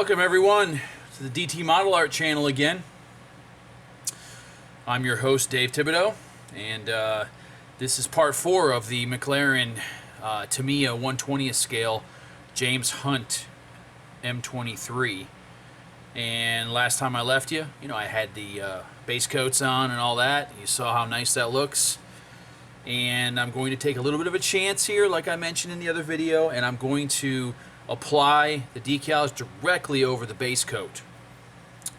Welcome everyone to the DT Model Art channel again. I'm your host Dave Thibodeau, and this is part 4 of the McLaren Tamiya 1/20th scale James Hunt M23. And last time I left you, I had the base coats on and all that. You saw how nice that looks. And I'm going to take a little bit of a chance here, like I mentioned in the other video, and I'm going to apply the decals directly over the base coat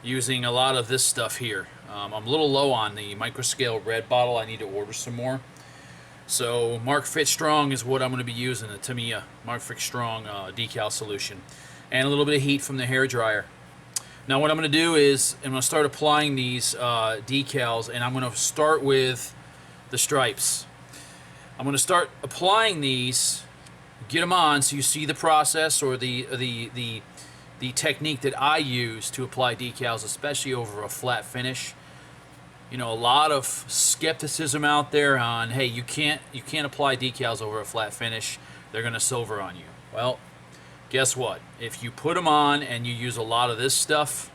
using a lot of this stuff here. I'm a little low on the microscale red bottle. I need to order some more. So Mark Fit Strong is what I'm going to be using, the Tamiya Mark Fit Strong decal solution, and a little bit of heat from the hair dryer. Now what I'm going to do is I'm going to start applying these decals, and I'm going to start with the stripes. I'm going to start applying these, get them on so you see the process or the technique that I use to apply decals, especially over a flat finish. A lot of skepticism out there on, hey, you can't apply decals over a flat finish, they're going to silver on you. Well, guess what? If you put them on and you use a lot of this stuff,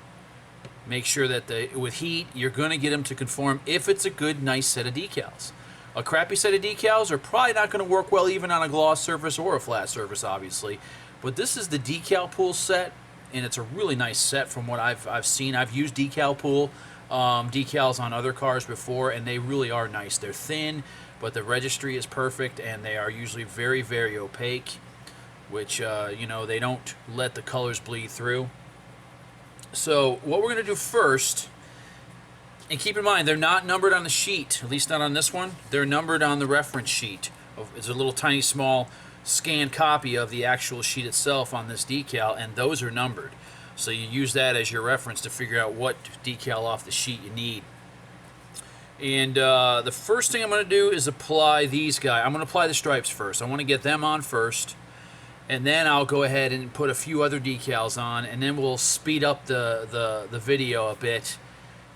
make sure that with heat, you're going to get them to conform if it's a good, nice set of decals. A crappy set of decals are probably not going to work well even on a gloss surface or a flat surface, obviously. But this is the decal pool set, and it's a really nice set from what I've seen. I've used decal pool decals on other cars before, and they really are nice. They're thin, but the registry is perfect, and they are usually very, very opaque, which, they don't let the colors bleed through. So what we're going to do first, and keep in mind, they're not numbered on the sheet, at least not on this one. They're numbered on the reference sheet. It's a little tiny small scanned copy of the actual sheet itself on this decal, and those are numbered. So you use that as your reference to figure out what decal off the sheet you need. And the first thing I'm going to do is apply these guys. I'm going to apply the stripes first. I want to get them on first, and then I'll go ahead and put a few other decals on, and then we'll speed up the video a bit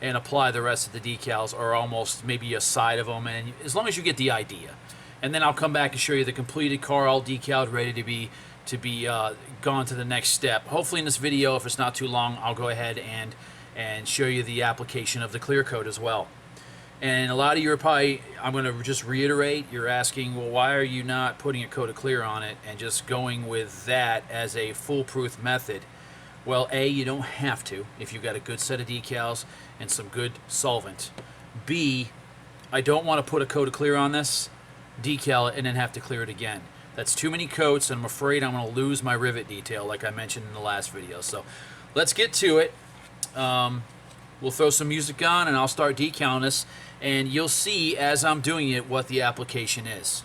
and apply the rest of the decals, or almost maybe a side of them, and as long as you get the idea. And then I'll come back and show you the completed car, all decaled, ready to be gone to the next step. Hopefully in this video, if it's not too long, I'll go ahead and show you the application of the clear coat as well. And a lot of you are probably, I'm going to just reiterate, you're asking, well, why are you not putting a coat of clear on it and just going with that as a foolproof method? Well, A, you don't have to if you've got a good set of decals and some good solvent. B, I don't want to put a coat of clear on this, decal it, and then have to clear it again. That's too many coats, and I'm afraid I'm going to lose my rivet detail like I mentioned in the last video. So let's get to it. We'll throw some music on, and I'll start decaling this, and you'll see as I'm doing it what the application is.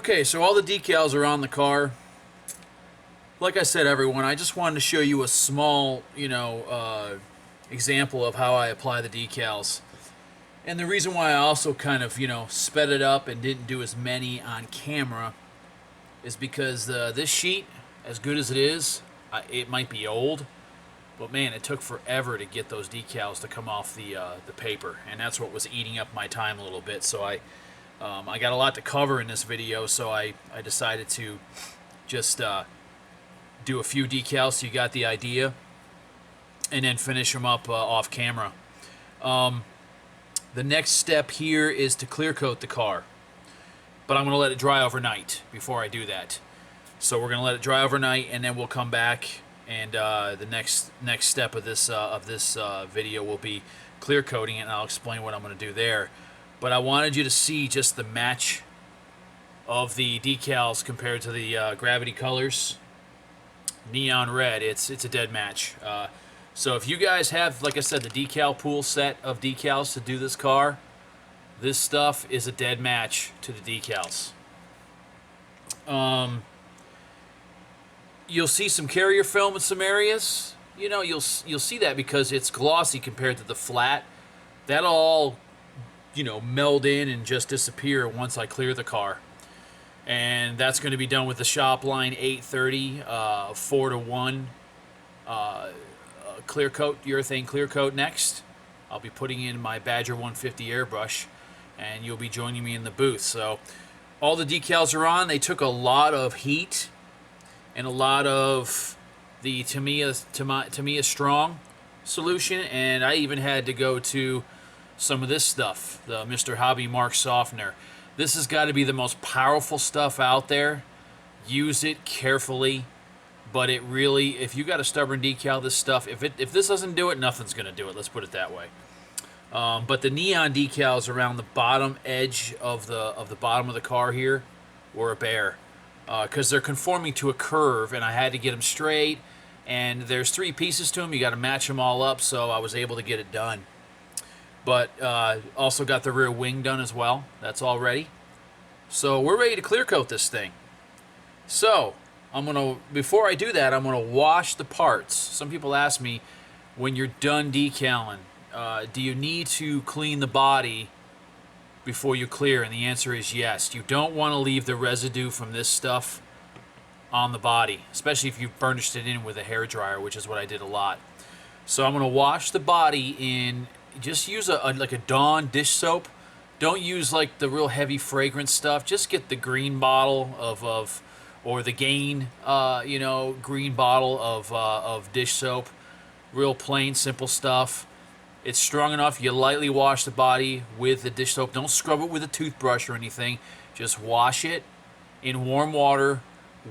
Okay, so all the decals are on the car. Like I said, everyone, I just wanted to show you a small, example of how I apply the decals. And the reason why I also kind of, sped it up and didn't do as many on camera is because this sheet, as good as it is, it might be old, but man, it took forever to get those decals to come off the paper, and that's what was eating up my time a little bit. So I got a lot to cover in this video, so I decided to just do a few decals so you got the idea, and then finish them up off camera. The next step here is to clear coat the car, but I'm going to let it dry overnight before I do that. So we're going to let it dry overnight, and then we'll come back, and the next step of this video will be clear coating it, and I'll explain what I'm going to do there. But I wanted you to see just the match of the decals compared to the Gravity colors. Neon red, it's a dead match. So if you guys have, like I said, the decal pool set of decals to do this car, this stuff is a dead match to the decals. You'll see some carrier film in some areas. You'll see that because it's glossy compared to the flat. That'll all, meld in and just disappear once I clear the car. And that's going to be done with the Shopline 830 4-to-1 clear coat, urethane clear coat next. I'll be putting in my Badger 150 airbrush, and you'll be joining me in the booth. So all the decals are on. They took a lot of heat and a lot of the Tamiya Strong solution, and I even had to go to some of this stuff, the Mr. Hobby Mark softener. This has got to be the most powerful stuff out there. Use it carefully, but it really, if you got a stubborn decal, this stuff, if this doesn't do it, nothing's going to do it. Let's put it that way. But the neon decals around the bottom edge of the bottom of the car here were a bear, because they're conforming to a curve, and I had to get them straight. And there's 3 pieces to them. You got to match them all up, so I was able to get it done. But also got the rear wing done as well. That's all ready. So we're ready to clear coat this thing. So before I do that, I'm gonna wash the parts. Some people ask me, when you're done decaling, do you need to clean the body before you clear? And the answer is yes. You don't want to leave the residue from this stuff on the body, especially if you've burnished it in with a hairdryer, which is what I did a lot. So I'm gonna wash the body in. Just use like a Dawn dish soap. Don't use like the real heavy fragrance stuff. Just get the green bottle or the Gain, green bottle of dish soap. Real plain, simple stuff. It's strong enough. You lightly wash the body with the dish soap. Don't scrub it with a toothbrush or anything. Just wash it in warm water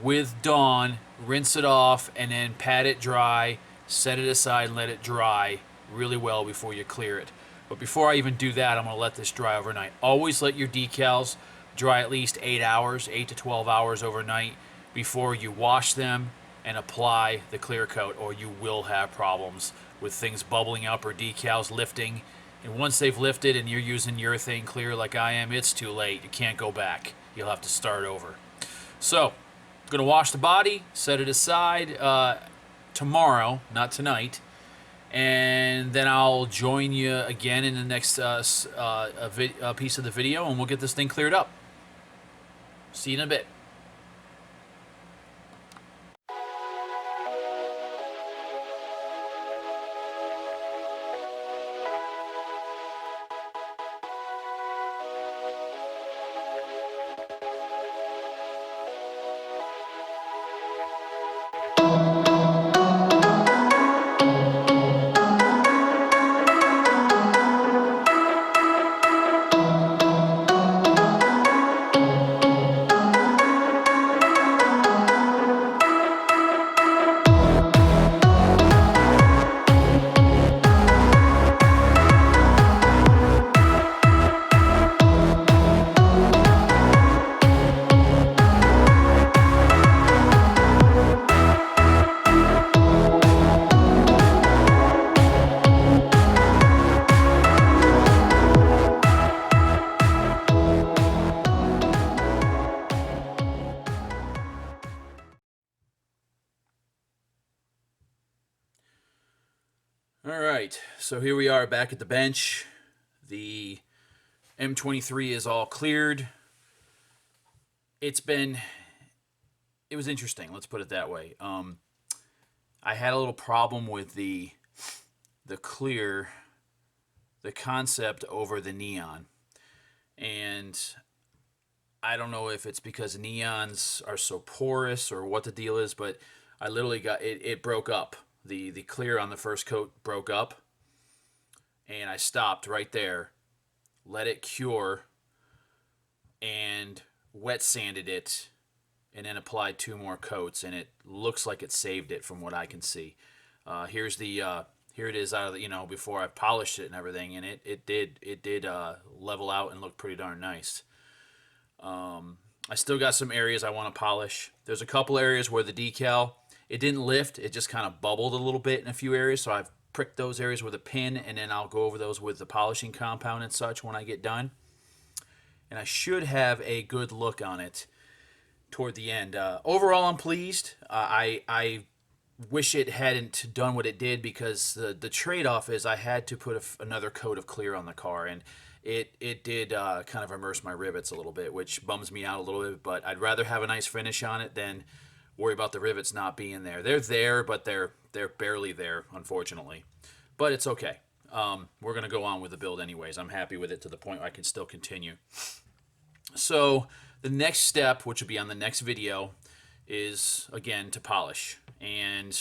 with Dawn. Rinse it off, and then pat it dry. Set it aside and let it dry really well before you clear it. But before I even do that, I'm going to let this dry overnight. Always let your decals dry at least 8 hours, 8 to 12 hours overnight before you wash them and apply the clear coat, or you will have problems with things bubbling up or decals lifting. And once they've lifted and you're using urethane clear like I am, it's too late. You can't go back. You'll have to start over. So I'm going to wash the body, set it aside tomorrow, not tonight. And then I'll join you again in the next piece of the video, and we'll get this thing cleared up. See you in a bit. All right, so here we are back at the bench. The M23 is all cleared. It was interesting, let's put it that way. I had a little problem with the clear, the concept over the neon. And I don't know if it's because neons are so porous or what the deal is, but I literally got it broke up. The clear on the first coat broke up, and I stopped right there, let it cure, and wet sanded it, and then applied 2 more coats, and it looks like it saved it from what I can see. Here's the here it is out of the, before I polished it and everything, and it did level out and look pretty darn nice. I still got some areas I want to polish. There's a couple areas where the decal, it didn't lift, it just kind of bubbled a little bit in a few areas, so I've pricked those areas with a pin, and then I'll go over those with the polishing compound and such when I get done. And I should have a good look on it toward the end. Overall, I'm pleased. I wish it hadn't done what it did, because the trade-off is I had to put another coat of clear on the car, and it did kind of immerse my rivets a little bit, which bums me out a little bit, but I'd rather have a nice finish on it than worry about the rivets not being there. They're there, but they're barely there, unfortunately. But it's okay. We're going to go on with the build anyways. I'm happy with it to the point where I can still continue. So the next step, which will be on the next video, is again to polish. And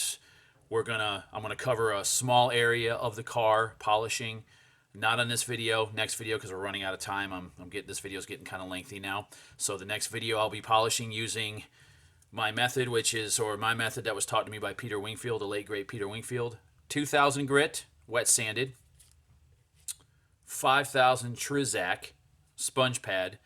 I'm gonna cover a small area of the car polishing. Not on this video, next video, because we're running out of time. This video's getting kind of lengthy now. So the next video I'll be polishing using my method, my method that was taught to me by Peter Wingfield, the late great Peter Wingfield. 2000 grit, wet sanded. 5000 Trizac sponge pad,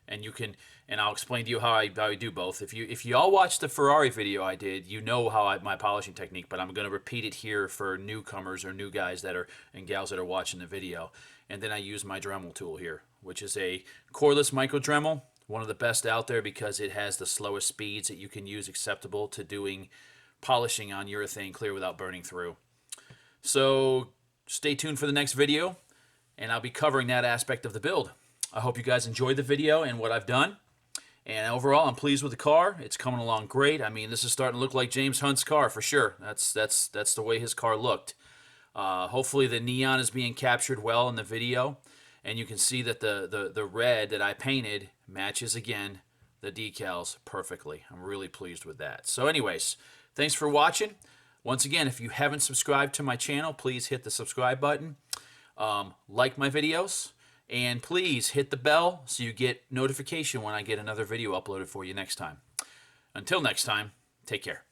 and I'll explain to you how I do both. If you all watched the Ferrari video I did, you know my polishing technique, but I'm going to repeat it here for newcomers or new guys and gals that are watching the video. And then I use my Dremel tool here, which is a cordless micro Dremel, one of the best out there because it has the slowest speeds that you can use acceptable to doing polishing on urethane clear without burning through. So stay tuned for the next video, and I'll be covering that aspect of the build. I hope you guys enjoyed the video and what I've done. And overall, I'm pleased with the car. It's coming along great. I mean, this is starting to look like James Hunt's car for sure. That's the way his car looked. Hopefully the neon is being captured well in the video. And you can see that the red that I painted matches, again, the decals perfectly. I'm really pleased with that. So anyways, thanks for watching. Once again, if you haven't subscribed to my channel, please hit the subscribe button. Like my videos. And please hit the bell so you get notification when I get another video uploaded for you next time. Until next time, take care.